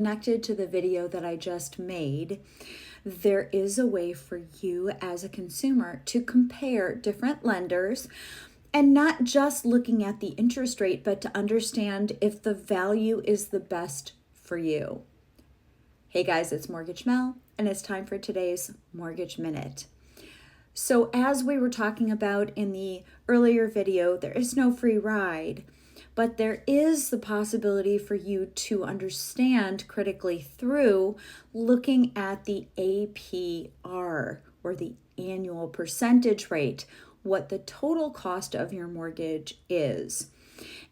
Connected to the video that I just made, there is a way for you as a consumer to compare different lenders and not just looking at the interest rate, but to understand if the value is the best for you. Hey guys, it's Mortgage Mel, and it's time for today's Mortgage Minute. So as we were talking about in the earlier video, there is no free ride, but there is the possibility for you to understand critically through looking at the APR, or the annual percentage rate, what the total cost of your mortgage is.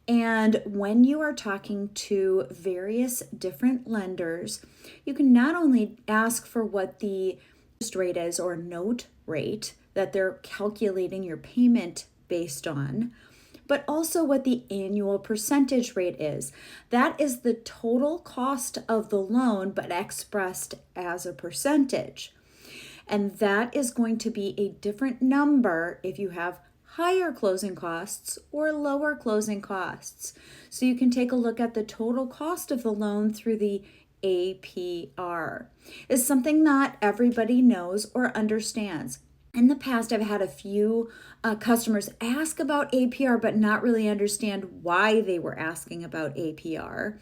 And when you are talking to various different lenders, you can not only ask for what the interest rate is, or note rate that they're calculating your payment based on, but also what the annual percentage rate is. That is the total cost of the loan, but expressed as a percentage. And that is going to be a different number if you have higher closing costs or lower closing costs. So you can take a look at the total cost of the loan through the APR. It's something not everybody knows or understands. In the past, I've had a few customers ask about APR, but not really understand why they were asking about APR.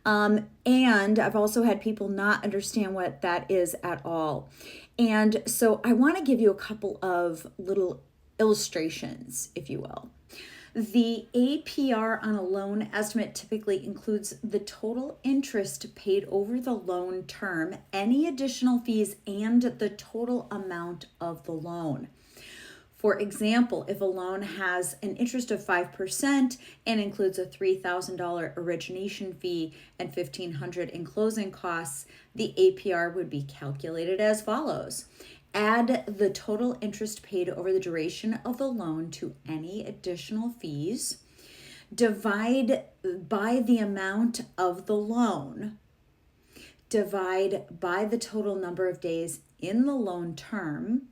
And I've also had people not understand what that is at all. And so I want to give you a couple of little illustrations, if you will. The APR on a loan estimate typically includes the total interest paid over the loan term, any additional fees, and the total amount of the loan. For example, if a loan has an interest of 5% and includes a $3,000 origination fee and $1,500 in closing costs, the APR would be calculated as follows. Add the total interest paid over the duration of the loan to any additional fees. Divide by the amount of the loan. Divide by the total number of days in the loan term.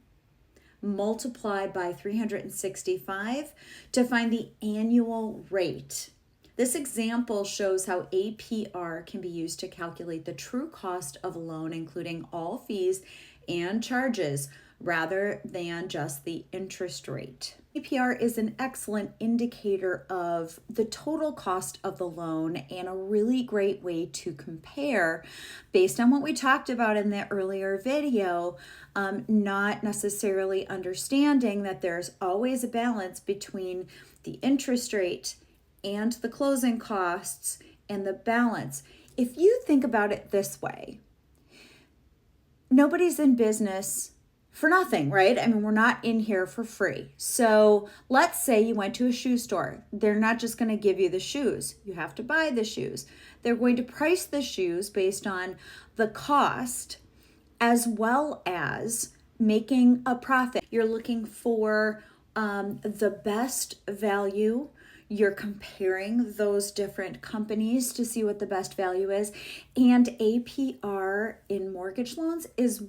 Multiply by 365 to find the annual rate. This example shows how APR can be used to calculate the true cost of a loan, including all fees and charges, rather than just the interest rate. APR is an excellent indicator of the total cost of the loan and a really great way to compare based on what we talked about in the earlier video, not necessarily understanding that there's always a balance between the interest rate and the closing costs and the balance. If you think about it this way, nobody's in business for nothing, right? I mean, we're not in here for free. So let's say you went to a shoe store. They're not just going to give you the shoes. You have to buy the shoes. They're going to price the shoes based on the cost as well as making a profit. You're looking for the best value. You're comparing those different companies to see what the best value is. And APR in mortgage loans is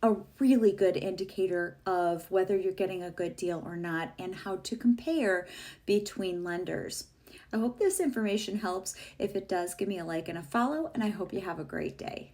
a really good indicator of whether you're getting a good deal or not and how to compare between lenders. I hope this information helps. If it does, give me a like and a follow, and I hope you have a great day.